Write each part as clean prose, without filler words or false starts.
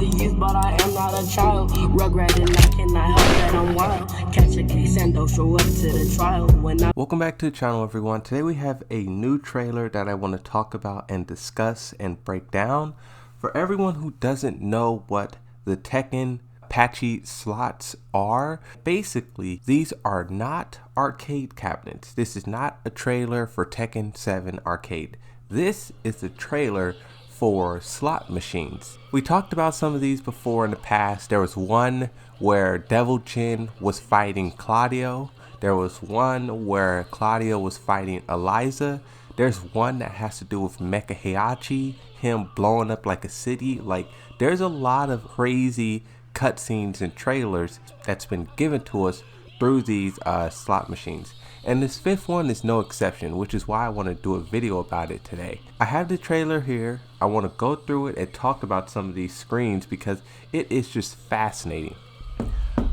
the youth, but I am not a child. Rugrat and I cannot help that I'm wild. Catch a case and don't show up to the trial. Welcome back to the channel, everyone. Today we have a new trailer that I want to talk about and discuss and break down. For everyone who doesn't know what the Tekken Pachi-Slots are, basically these are not arcade cabinets. This is not a trailer for Tekken 7 arcade. This is the trailer for slot machines. We talked about some of these before in the past. There was one where Devil Jin was fighting Claudio. There was one where Claudio was fighting Eliza. There's one that has to do with Mecha Heihachi, him blowing up like a city. Like, there's a lot of crazy cutscenes and trailers that's been given to us through these slot machines. And this fifth one is no exception, which is why I want to do a video about it today. I have the trailer here. I want to go through it and talk about some of these screens because it is just fascinating.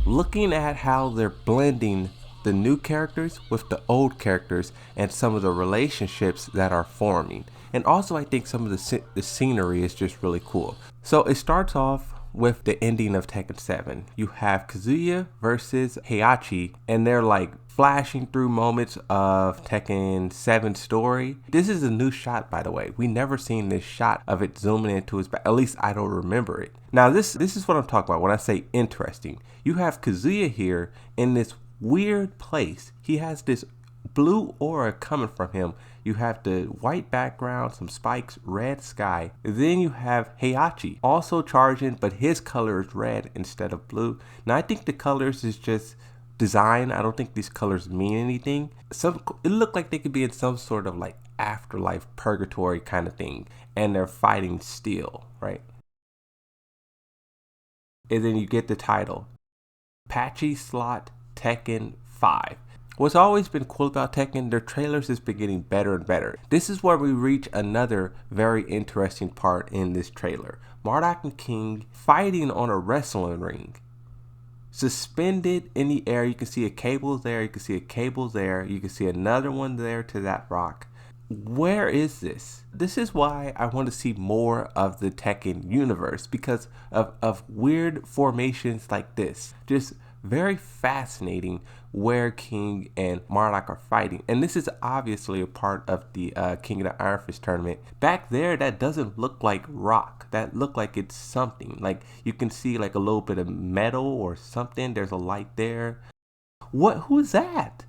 Looking at how they're blending the new characters with the old characters and some of the relationships that are forming. And also I think some of the scenery is just really cool. So it starts off with the ending of Tekken 7. You have Kazuya versus Heihachi, and they're like flashing through moments of Tekken 7 story. This is a new shot, by the way. We never seen this shot of it zooming into his back. At least I don't remember it. Now this is what I'm talking about when I say interesting. You have Kazuya here in this weird place. He has this blue aura coming from him. You have the white background, some spikes, red sky. Then you have Heihachi also charging, but his color is red instead of blue. Now I think the colors is just design. I don't think these colors mean anything. It looked like they could be in some sort of like afterlife purgatory kind of thing, and they're fighting steel, right? And then you get the title, Pachi-Slot Tekken 5. What's always been cool about Tekken, their trailers has been getting better and better. This is where we reach another very interesting part in this trailer. Marlock and King fighting on a wrestling ring. Suspended in the air, you can see a cable there, you can see a cable there, you can see another one there to that rock. Where is this? This is why I want to see more of the Tekken universe, because of weird formations like this. Just very fascinating where King and Marlock are fighting. And this is obviously a part of the King of the Iron Fist tournament. Back there, that doesn't look like rock. That look like it's something. Like you can see like a little bit of metal or something. There's a light there. Who's that?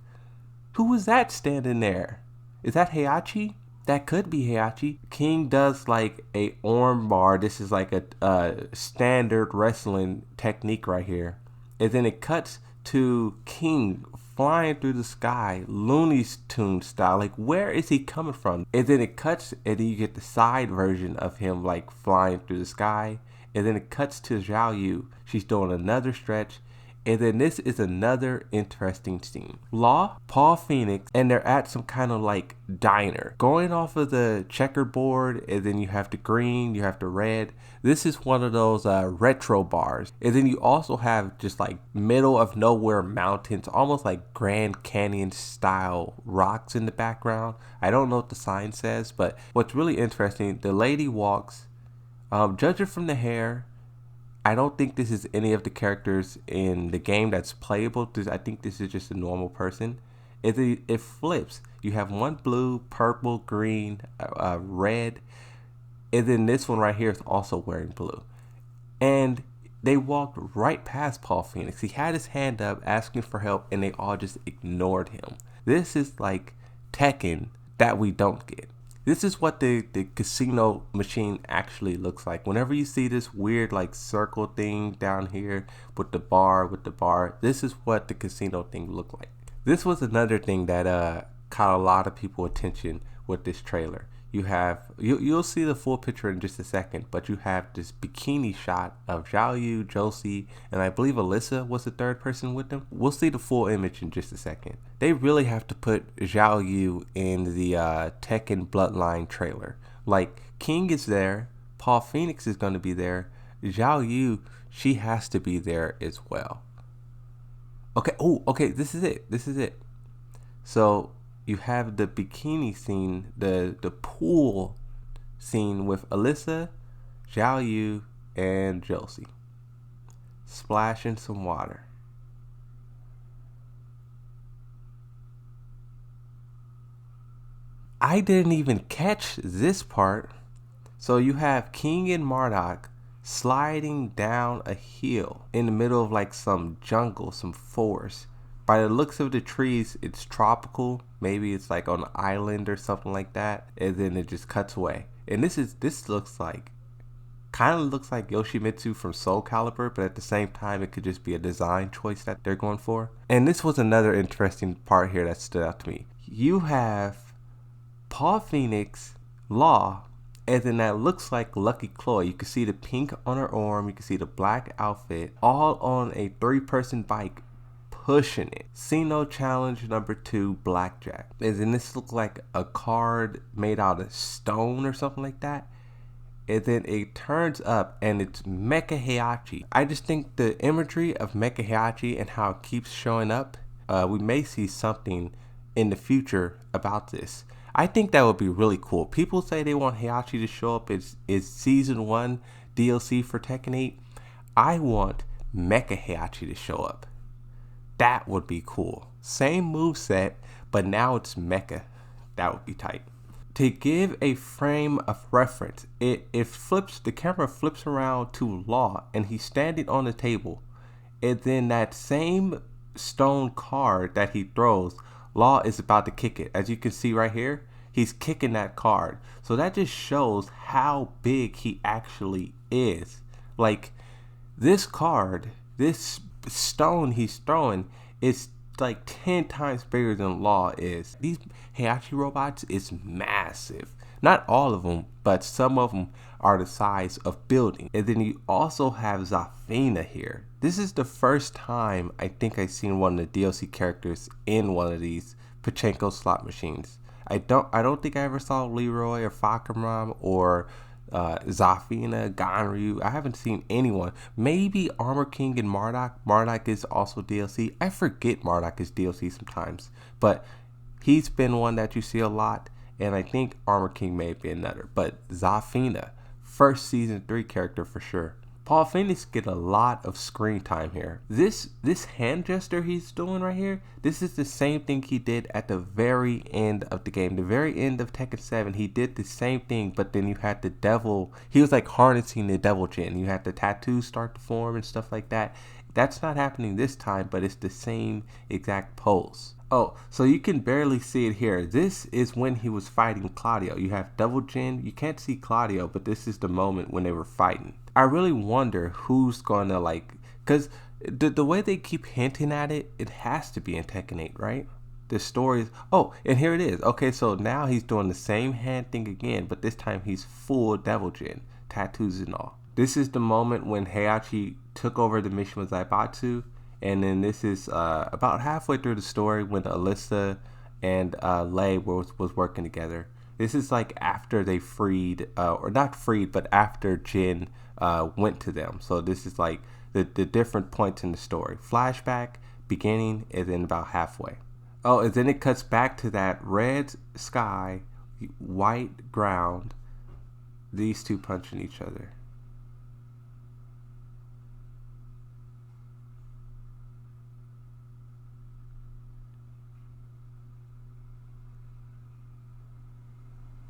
Who was that standing there? Is that Heihachi? That could be Heihachi. King does like a arm bar. This is like a standard wrestling technique right here. And then it cuts to King flying through the sky, Looney Tunes style. Like, where is he coming from? And then it cuts, and then you get the side version of him like flying through the sky. And then it cuts to Zhao Yu. She's doing another stretch. And then this is another interesting scene. Law, Paul Fenix, and they're at some kind of like diner. Going off of the checkerboard, and then you have the green, you have the red. This is one of those retro bars. And then you also have just like middle of nowhere mountains, almost like Grand Canyon style rocks in the background. I don't know what the sign says, but what's really interesting, the lady walks, judging from the hair, I don't think this is any of the characters in the game that's playable. I think this is just a normal person. It flips. You have one blue, purple, green, red. And then this one right here is also wearing blue. And they walked right past Paul Fenix. He had his hand up asking for help, and they all just ignored him. This is like Tekken that we don't get. This is what the casino machine actually looks like. Whenever you see this weird like circle thing down here with the bar, this is what the casino thing looked like. This was another thing that caught a lot of people's attention with this trailer. You have, you'll see the full picture in just a second, but you have this bikini shot of Zhao Yu, Josie, and I believe Alyssa was the third person with them. We'll see the full image in just a second. They really have to put Zhao Yu in the Tekken Bloodline trailer. Like, King is there, Paul Fenix is going to be there, Zhao Yu, she has to be there as well. Okay, okay, this is it. So you have the bikini scene, the pool scene with Alyssa, Zhao Yu, and Josie. Splash in some water. I didn't even catch this part. So you have King and Marlock sliding down a hill in the middle of like some jungle, some forest. By the looks of the trees, it's tropical. Maybe it's like on an island or something like that. And then it just cuts away. And this looks like, kind of looks like Yoshimitsu from Soul Calibur, but at the same time, it could just be a design choice that they're going for. And this was another interesting part here that stood out to me. You have Paul Fenix, Law, and then that looks like Lucky Chloe. You can see the pink on her arm, you can see the black outfit, all on a 3-person bike pushing it. Sino Challenge number 2, Blackjack. And then this looks like a card made out of stone or something like that. And then it turns up and it's Mecha Heihachi. I just think the imagery of Mecha Heihachi and how it keeps showing up, we may see something in the future about this. I think that would be really cool. People say they want Heihachi to show up. It's Season 1 DLC for Tekken 8. I want Mecha Heihachi to show up. That would be cool. Same moveset, but now it's Mecha. That would be tight. To give a frame of reference, the camera flips around to Law and he's standing on the table. And then that same stone card that he throws, Law is about to kick it. As you can see right here, he's kicking that card. So that just shows how big he actually is. Like, this card, this stone he's throwing is like 10 times bigger than Law is. These Heihachi robots is massive. Not all of them, but some of them are the size of buildings. And then you also have Zafina here. This is the first time I think I've seen one of the DLC characters in one of these pachinko slot machines. I don't think I ever saw Leroy or Fakamram or Zafina, Ganryu. I haven't seen anyone. Maybe Armor King and Marlock. Marlock is also DLC. I forget Marlock is DLC sometimes, but he's been one that you see a lot, and I think Armor King may be another. But Zafina, first Season 3 character for sure. Paul Fenix get a lot of screen time here. This hand gesture he's doing right here, this is the same thing he did at the very end of the game. The very end of Tekken 7, he did the same thing, but then you had the devil, he was like harnessing the devil chin. You had the tattoos start to form and stuff like that. That's not happening this time, but it's the same exact pose. Oh, so you can barely see it here. This is when he was fighting Claudio. You have double chin. You can't see Claudio, but this is the moment when they were fighting. I really wonder who's gonna because the way they keep hinting at it, it has to be in Tekken 8, right? The story is, oh, and here it is. Okay, so now he's doing the same hand thing again, but this time he's full devil chin, tattoos and all. This is the moment when Heihachi took over the mission with Zaibatsu. And then this is about halfway through the story when Alyssa and Lei was working together. This is like after they freed, or not freed, but after Jin went to them. So this is like the different points in the story. Flashback, beginning, and then about halfway. Oh, and then it cuts back to that red sky, white ground, these two punching each other.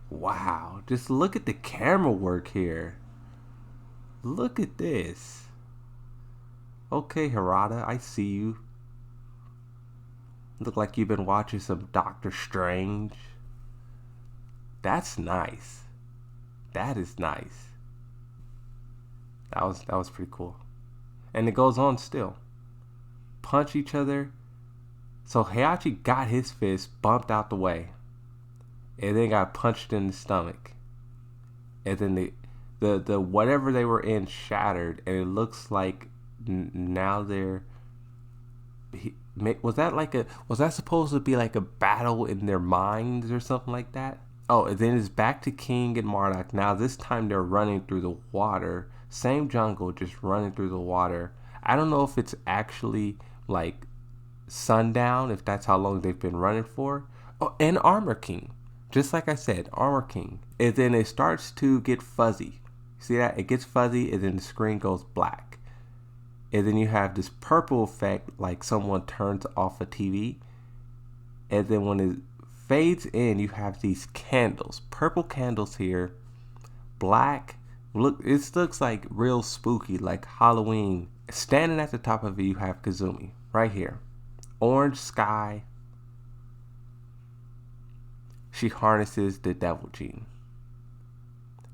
Wow, just look at the camera work here. Look at this. Okay, Harada, I see you. Look like you've been watching some Doctor Strange. That's nice. That is nice. That was pretty cool. And it goes on still. Punch each other. So Heihachi got his fist bumped out the way. And then got punched in the stomach. And then the whatever they were in shattered, and it looks like now they're. Was that supposed to be like a battle in their minds or something like that? Oh, and then it's back to King and Marlock. Now this time they're running through the water. Same jungle, just running through the water. I don't know if it's actually like sundown, if that's how long they've been running for. Oh, and Armor King. Just like I said, Armor King. And then it starts to get fuzzy. See that? It gets fuzzy and then the screen goes black. And then you have this purple effect like someone turns off a TV. And then when it fades in, you have these candles. Purple candles here. Black. Look, it looks like real spooky, like Halloween. Standing at the top of it, you have Kazumi. Right here. Orange sky. She harnesses the devil gene.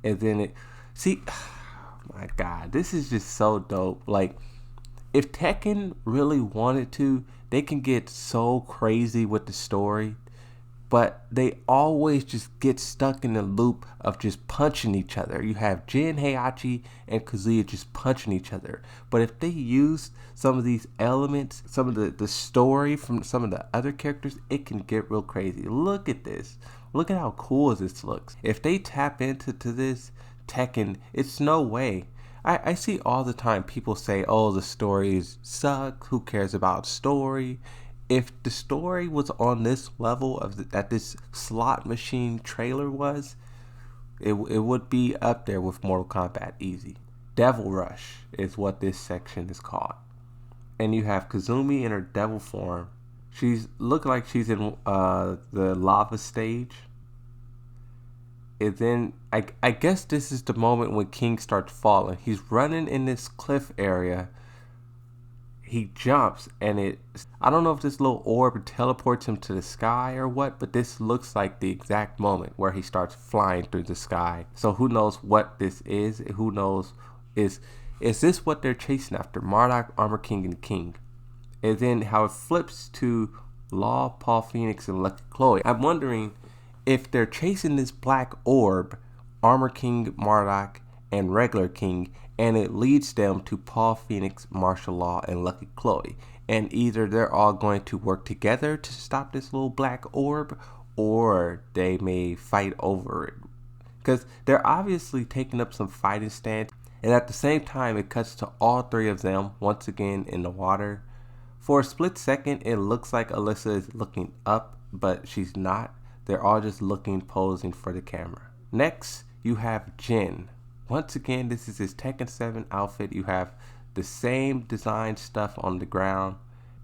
And then it... See... Oh my god. This is just so dope. Like... If Tekken really wanted to, they can get so crazy with the story, but they always just get stuck in the loop of just punching each other. You have Jin, Heihachi, and Kazuya just punching each other. But if they use some of these elements, some of the story from some of the other characters, it can get real crazy. Look at this. Look at how cool this looks. If they tap into this Tekken, it's no way. I see all the time people say, oh, the stories suck. Who cares about story? If the story was on this level that this slot machine trailer was, it would be up there with Mortal Kombat easy. Devil Rush is what this section is called. And you have Kazumi in her devil form. She's looking like she's in the lava stage. And then I guess this is the moment when King starts falling. He's running in this cliff area. He jumps and I don't know if this little orb teleports him to the sky or what, but this looks like the exact moment where he starts flying through the sky. So who knows what this is? Who knows? Is this what they're chasing after? Marlock, Armor King, and King. And then how it flips to Law, Paul Phoenix, and Lucky Chloe. I'm wondering if they're chasing this black orb, Armor King, Marlock, and Regular King, and it leads them to Paul Phoenix, Martial Law, and Lucky Chloe. And either they're all going to work together to stop this little black orb, or they may fight over it. Because they're obviously taking up some fighting stance. And at the same time, it cuts to all three of them once again in the water. For a split second, it looks like Alyssa is looking up, but she's not. They're all just looking, posing for the camera. Next, you have Jin. Once again, this is his Tekken 7 outfit. You have the same design stuff on the ground.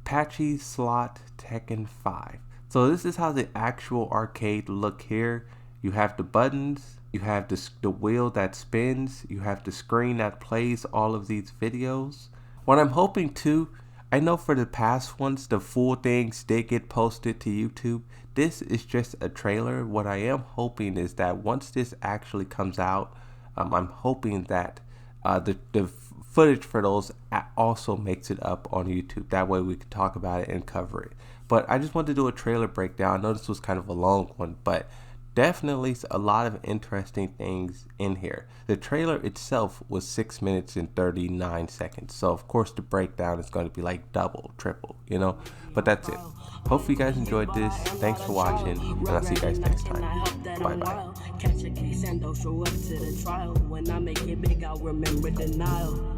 Pachi-Slot Tekken 5. So this is how the actual arcade look here. You have the buttons. You have the wheel that spins. You have the screen that plays all of these videos. What I'm hoping too, I know for the past ones, the full things did get posted to YouTube. This is just a trailer. What I am hoping is that once this actually comes out, I'm hoping that the footage for those also makes it up on YouTube. That way we can talk about it and cover it. But I just wanted to do a trailer breakdown. I know this was kind of a long one, but definitely a lot of interesting things in here. The trailer itself was 6 minutes and 39 seconds. So of course the breakdown is going to be like double, triple, you know, but that's it. Hope you guys enjoyed this. Thanks for watching, and I'll see you guys next time. Bye bye. Catch a case and don't show up to the trial. When I make it big, I'll remember denial.